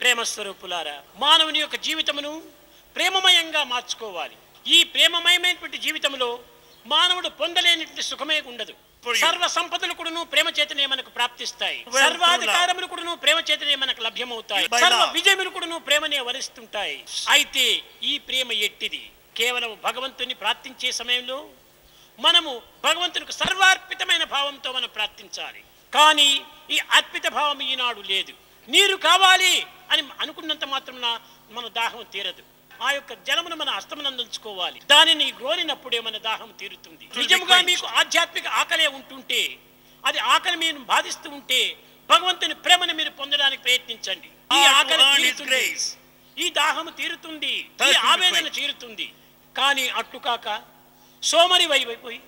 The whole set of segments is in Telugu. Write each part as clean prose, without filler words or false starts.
ప్రేమ స్వరూపులారా, మానవుని యొక్క జీవితమును ప్రేమమయంగా మార్చుకోవాలి. ఈ ప్రేమమయమైనటువంటి జీవితంలో మానవుడు పొందలేనటువంటి సుఖమే ఉండదు. సర్వ సంపదలు కూడాను ప్రేమ చేతనే మనకు ప్రాప్తిస్తాయి. సర్వాధికారములు కూడాను ప్రేమ చేతనే మనకు లభ్యమవుతాయి. సర్వ విజయములు కూడాను ప్రేమనే వరిస్తుంటాయి. అయితే ఈ ప్రేమ ఎట్టిది? కేవలం భగవంతుని ప్రార్థించే సమయంలో మనము భగవంతునికి సర్వార్పితమైన భావంతో మనం ప్రార్థించాలి. కానీ ఈ అర్పిత భావం ఈనాడు లేదు. నీరు కావాలి అని అనుకున్నంత మాత్రమున మన దాహం తీరదు. ఆ యొక్క జలమును మన హస్తమునందుకోవాలి. దానిని గ్రోలినప్పుడే మన దాహం తీరుతుంది. నిజముగా మీకు ఆధ్యాత్మిక ఆకలే ఉంటుంటే, అది ఆకలి మీరు బాధిస్తూ ఉంటే భగవంతుని ప్రేమను మీరు పొందడానికి ప్రయత్నించండి. ఈ ఆకలి తీరుతుంది, ఈ దాహము తీరుతుంది, ఈ ఆవేదన తీరుతుంది. కానీ అట్లు కాక సోమరి వైపోయి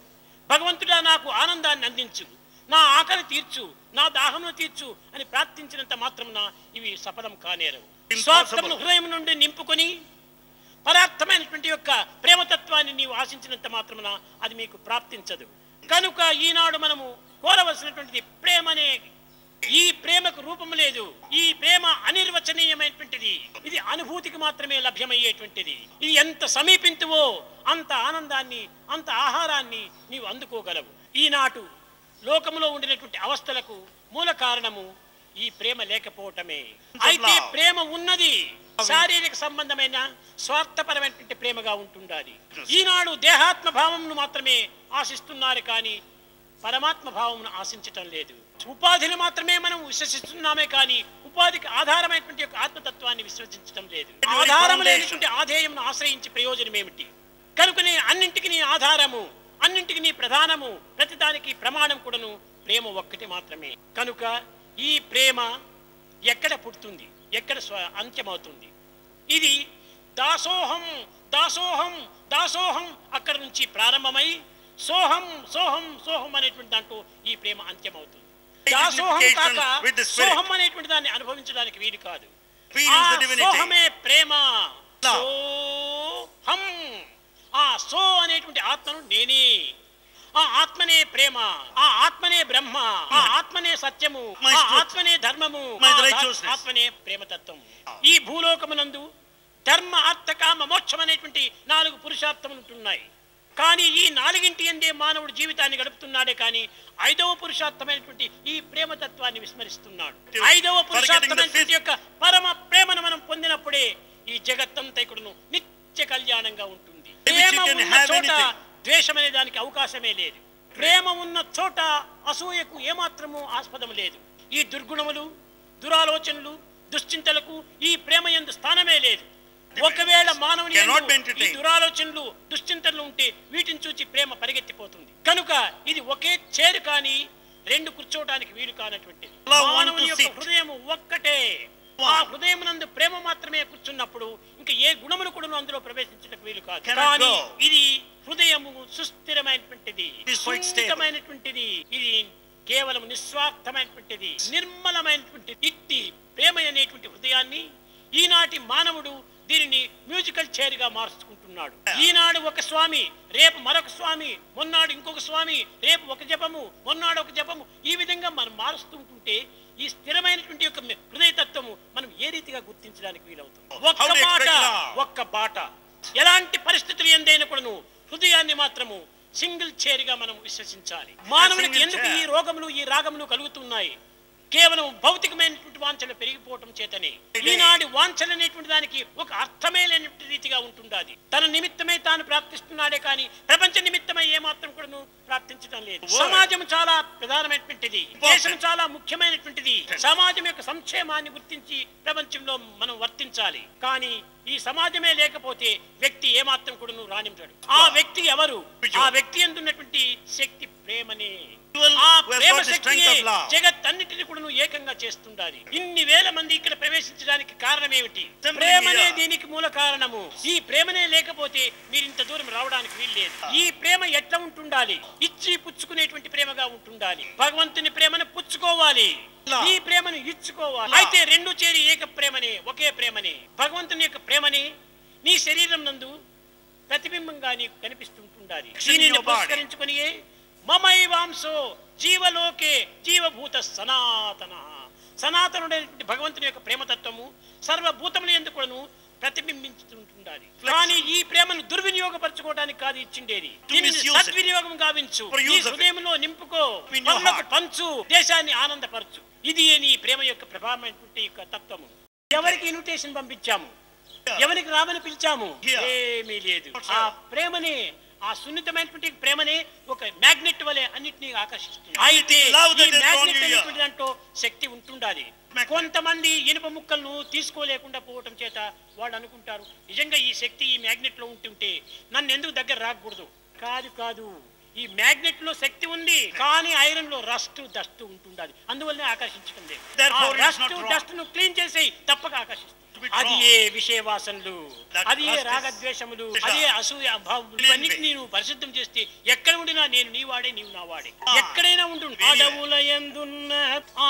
భగవంతుడా నాకు ఆనందాన్ని అందించు, నా ఆకలి తీర్చు, నా దాహమును తీర్చు అని ప్రార్థించినంత మాత్రమున ఇవి సఫలం కానేరవు. స్వార్థమును హృదయం నుండి నింపుకొని పరార్థమైనటువంటి యొక్క ప్రేమతత్వాన్ని నీవు ఆశించినంత మాత్రమున అది మీకు ప్రాప్తించదు. కనుక ఈనాడు మనము కోరవలసినటువంటిది ప్రేమనే. ఈ ప్రేమకు రూపము లేదు. ఈ ప్రేమ అనిర్వచనీయమైనటువంటిది. ఇది అనుభూతికి మాత్రమే లభ్యమయ్యేటువంటిది. ఇది ఎంత సమీపింతువో అంత ఆనందాన్ని, అంత ఆహారాన్ని నీవు అందుకోగలవు. ఈనాటు లోకంలో ఉండినటువంటి అవస్థలకు మూల కారణము ఈ ప్రేమ లేకపోవటమే. అయితే ప్రేమ ఉన్నది, శారీరక సంబంధమైన స్వార్థపరమైనటువంటి ప్రేమగా ఉంటుండాలి. ఈనాడు దేహాత్మ భావమును మాత్రమే ఆశిస్తున్నారు, కానీ పరమాత్మ భావమును ఆశించటం లేదు. ఉపాధిని మాత్రమే మనం విశ్వసిస్తున్నామే, కానీ ఉపాధికి ఆధారమైనటువంటి యొక్క ఆత్మతత్వాన్ని విశ్వసించడం లేదు. ఆధారం లేనటువంటి ఆధేయమును ఆశ్రయించి ప్రయోజనం ఏమిటి? కనుకనే అన్నింటికి నీ ఆధారము, అన్నింటికి నీ ప్రధానము, ప్రతిదానికి ప్రమాణం కూడాను ప్రేమ ఒక్కటి మాత్రమే. కనుక ఈ ప్రేమ ఎక్కడ పుడుతుంది, ఎక్కడ అంత్యమవుతుంది? ఇది దాసోహం దాసోహం దాసోహం అక్కడ నుంచి ప్రారంభమై సోహం సోహం సోహం అనేటువంటి దాంట్లో ఈ ప్రేమ అంత్యమవుతుంది. దాసోహం కాక సోహం అనేటువంటి దాన్ని అనుభవించడానికి వీలు కాదు. సోహమే ప్రేమ. సోహం, ఆ సో అనేటువంటి ఆత్మను నేనే, ఆ ఆత్మనే ప్రేమ, ఆ ఆత్మనే బ్రహ్మ, ఆ ఆత్మనే సత్యము, ఆ ఆత్మనే ధర్మము, ఆత్మనే ప్రేమతత్వం. ఈ భూలోకమునందు ధర్మ అర్థ కామ మోక్షం అనేటువంటి 4 పురుషార్థములు ఉంటున్నాయి. కానీ ఈ 4ంటి ఎందే మానవుడు జీవితాన్ని గడుపుతున్నాడే, కానీ 5వ పురుషార్థమైనటువంటి ఈ ప్రేమతత్వాన్ని విస్మరిస్తున్నాడు. 5వ పురుషార్థమైనటువంటి యొక్క పరమ ప్రేమను మనం పొందినప్పుడే ఈ జగత్తంతా ఇక్కడను నిత్య కళ్యాణంగా ఉంటుంది. ప్రేమ ఉన్న చోట ద్వేషం అనే దానికి అవకాశమే లేదు. ప్రేమ ఉన్న చోట అసూయకు ఏమాత్రము ఆస్పదం లేదు. ఈ దుర్గుణములు, దురాలోచనలు, దుశ్చింతలకు ఈ ప్రేమ యందు స్థానమే లేదు. ఒకవేళ మానవుని ఈ దురాలోచనలు, దుశ్చింతలు ఉంటే వీటిని చూచి ప్రేమ పరిగెత్తిపోతుంది. కనుక ఇది ఒకే చేరు, కానీ 2 కూర్చోవడానికి వీలు కానటువంటిది. మానవుని యొక్క హృదయం ఒక్కటే. ఆ హృదయం నందు ప్రేమ మాత్రమే కూర్చున్నప్పుడు ఇంకా ఏ గుణములు కూడా అందులో ప్రవేశించడానికి వీలు కాదు. కానీ ఇది హృదయము సుస్థిరమైనటువంటిది, సుస్థిరమైనటువంటిది. ఇది కేవలం నిస్వార్థమైనటువంటిది, నిర్మలమైనటువంటిది. ఇట్టి ప్రేమ అనేటువంటి హృదయాన్ని ఈనాటి మానవుడు దీనిని మ్యూజికల్ చైర్ గా మార్చుకుంటున్నాడు. ఈనాడు ఒక స్వామి, రేపు మరొక స్వామి, మొన్నాడు ఇంకొక స్వామి, రేపు ఒక జపము, మొన్నాడు ఒక జపము, ఈ విధంగా మనం మారుస్తూ ఉంటుంటే ఈ స్థిరమైనటువంటి యొక్క హృదయతత్వము మనం ఏ రీతిగా గుర్తించడానికి వీలవుతుంది? ఒక్క బాట ఎలాంటి పరిస్థితులు ఎందైనా కూడాను హృదయాన్ని మాత్రము సింగిల్ చైర్ గా మనం విశ్వసించాలి. మానవునికి ఎందుకు ఈ రోగములు, ఈ రాగములు కలుగుతున్నాయి? కేవలం భౌతికమైనటువంటి వాంఛలు పెరిగిపోవటం చేతనే. ఈనాడు వాంఛలు అనేటువంటి దానికి ఒక అర్థమే లేనటువంటి రీతిగా ఉంటుండాది. తన నిమిత్తమై తాను ప్రార్థిస్తున్నాడే, కానీ ప్రపంచ నిమిత్తమై ఏమాత్రం కూడా ప్రార్థించడం లేదు. సమాజం చాలా ప్రధానమైనటువంటిది, దేశం చాలా ముఖ్యమైనటువంటిది. సమాజం యొక్క సంక్షేమాన్ని గుర్తించి ప్రపంచంలో మనం వర్తించాలి. కానీ ఈ సమాజమే లేకపోతే వ్యక్తి ఏమాత్రం కూడా రాణించాడు. ఆ వ్యక్తి ఎవరు? ఆ వ్యక్తి ఎందున్నటువంటి శక్తి ప్రేమనే. ఆ ప్రేమ శక్తియే జగత్తన్నిటిని కూడా ఏకంగా చేస్తుండాలి. ఇన్ని వేల మంది ఇక్కడ ప్రవేశించడానికి కారణం ఏమిటి? ప్రేమనే దీనికి మూల కారణము. ఈ ప్రేమనే లేకపోతే మీరు ఇంత దూరం రావడానికి వీల్లేదు. ఈ ప్రేమ ఎట్లా ఉంటుండాలి? ఇచ్చి పుచ్చుకునేటువంటి ప్రేమగా ఉంటుండాలి. భగవంతుని ప్రేమను పుచ్చుకోవాలి, ఈ ప్రేమను ఇచ్చుకోవాలి. అయితే 2 చేరి ఏక ప్రేమనే, ఒకే ప్రేమనే. భగవంతుని యొక్క ప్రేమని నీ శరీరం నందు ప్రతిబింబంగా నీకు కనిపిస్తుంటుండాలి. దీనిని పురస్కరించుకొని మమైవాంశో జీవలోకే జీవభూత సనాతన. సనాతనుడైనటువంటి భగవంతుని యొక్క ప్రేమతత్వము సర్వభూతముల యందు కూడాను ప్రతిబింబించుతుండాలి. కానీ ఈ ప్రేమను దుర్వినియోగపరచుకోవడానికి కాదు ఇచ్చిండేది. సద్వినియోగం గావించు, ఈ హృదయంలో నింపుకో, పంచు, దేశాన్ని ఆనందపరచు. ఇది నీ ప్రేమ యొక్క ప్రభావమైనటువంటి యొక్క తత్వము. ఎవరికి ఇన్విటేషన్ పంపించాము, ఎవరికి రామని పిలిచాము, ఏమీ లేదు. ఆ ప్రేమని, ఆ సున్నితమైనటువంటి ప్రేమని ఒక మ్యాగ్నెట్ వలె అన్నిటినీ ఆకర్షిస్తుంది. అయితే దాంట్లో శక్తి ఉంటుండాలి. కొంతమంది ఇనుప ముక్కలను తీసుకోలేకుండా పోవటం చేత వాళ్ళు అనుకుంటారు, నిజంగా ఈ శక్తి ఈ మ్యాగ్నెట్ లో ఉంటుంటే నన్ను ఎందుకు దగ్గర రాకూడదు. కాదు కాదు, ఈ మ్యాగ్నెట్ లో శక్తి ఉంది, కానీ ఐరన్ లో రస్ట్ డస్ట్ ఉంటుండాలి. అందువల్లనే ఆకర్షించుకుంది. రస్ట్ డస్ట్ ను క్లీన్ చేసి తప్పక ఆకర్షిస్తుంది. అది ఏ విషయవాసనలు, అది ఏ రాగద్వేషములు, అదే అసూయ భావములు, ఇవన్నిటిని నేను పరిశుద్ధం చేస్తే ఎక్కడ ఉండినా నేను నీ వాడే, నీవు నా వాడే. ఎక్కడైనా ఉండు. అడవుల యందున్న,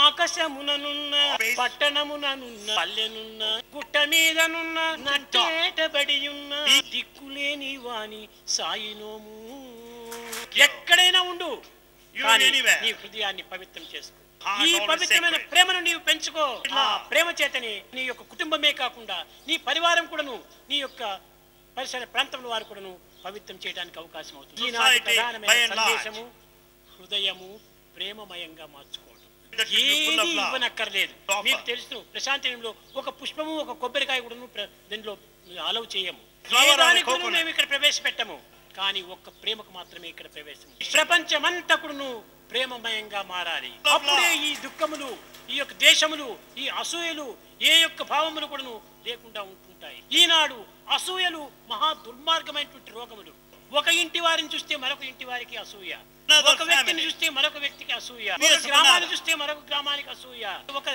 ఆకాశముననున్న, పట్టణముననున్న, పల్లెనున్న, గుట్ట మీదనున్న, నట్టేటబడి ఉన్న, దిక్కులేని వాని సాయినోము. ఎక్కడైనా ఉండు, కానీ నీ హృదయాన్ని పవిత్రం చేసుకో. ఈ పవిత్రమైన ప్రేమను నీవు పెంచుకో. ఆ ప్రేమ చేతని నీ యొక్క కుటుంబమే కాకుండా నీ పరివారం కూడాను, నీ యొక్క పరిసర ప్రాంతంలో వారు కూడాను పవిత్రం చేయడానికి అవకాశం అవుతుంది. ఈనాటి ప్రధానమైన సందేశము హృదయము ప్రేమమయంగా మార్చుకోవడం. ఏది ఇవ్వనక్కర్లేదు. మీకు తెలుసు, ప్రశాంతంలో ఒక పుష్పము, ఒక కొబ్బరికాయ కూడాను దీనిలో అలౌ చేయము. మేము ఇక్కడ ప్రవేశపెట్టము, కానీ ఒక్క ప్రేమకు మాత్రమే ఇక్కడ ప్రవేశం. ప్రపంచమంతా కూడాను ప్రేమమయంగా మారాలి. అప్పుడే ఈ దుఃఖములు, ఈ యొక్క దేశములు, ఈ అసూయలు, ఏ యొక్క భావములు కూడాను లేకుండా ఉంటుంటాయి. ఈనాడు అసూయలు మహా దుర్మార్గమైనటువంటి రోగములు. ఒక ఇంటి వారిని చూస్తే మరొక ఇంటి వారికి అసూయ, ఒక వ్యక్తిని చూస్తే మరొక వ్యక్తికి అసూయ, ఒక గ్రామాన్ని చూస్తే మరొక గ్రామానికి అసూయ, ఒక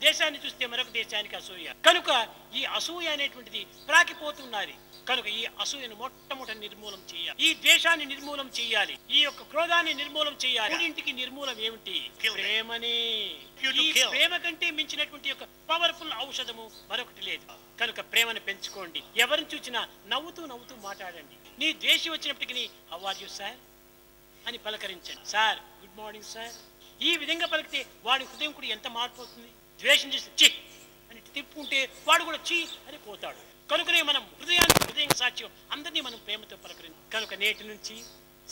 దేశాన్ని చూస్తే మరొక దేశానికి అసూయ. కనుక ఈ అసూయ అనేటువంటిది ప్రాకిపోతున్నది. కనుక ఈ అసూయను మొట్టమొదటి నిర్మూలం చేయాలి. ఈ ద్వేషాన్ని నిర్మూలం చేయాలి. ఈ యొక్క క్రోధాన్ని నిర్మూలం చేయాలి. ఇంటికి నిర్మూలం ఏమిటి? ప్రేమనే. ఈ ప్రేమ కంటే మించినటువంటి యొక్క పవర్ఫుల్ ఔషధము మరొకటి లేదు. కనుక ప్రేమను పెంచుకోండి. ఎవరిని చూసినా నవ్వుతూ నవ్వుతూ మాట్లాడండి. నీ ద్వేషి వచ్చినప్పటికీ హౌ ఆర్ యు సార్ అని పలకరించండి. Sir, good morning sir. ఈ విధంగా పలికితే వాడి హృదయం కూడా ఎంత మార్పు అవుతుంది. ద్వేషం చేసి చి అని తిప్పుకుంటే వాడు కూడా చి అని పోతాడు. కనుకనే మనం హృదయం సాక్ష్యం అందరినీ మనం ప్రేమతో పలకరించాలి. కనుక నేటి నుంచి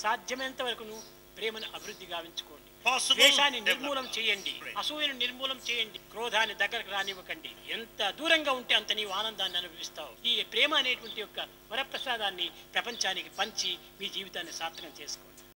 సాధ్యమైనంత వరకు ప్రేమను అభివృద్ధి గావించుకోండి. ద్వేషాన్ని నిర్మూలం చేయండి, అసూయను నిర్మూలం చేయండి, క్రోధాన్ని దగ్గరకు రానివ్వకండి. ఎంత దూరంగా ఉంటే అంత నీవు ఆనందాన్ని అనుభవిస్తావు. ఈ ప్రేమ అనేటువంటి యొక్క వరప్రసాదాన్ని ప్రపంచానికి పంచి మీ జీవితాన్ని సార్థకం చేసుకోండి.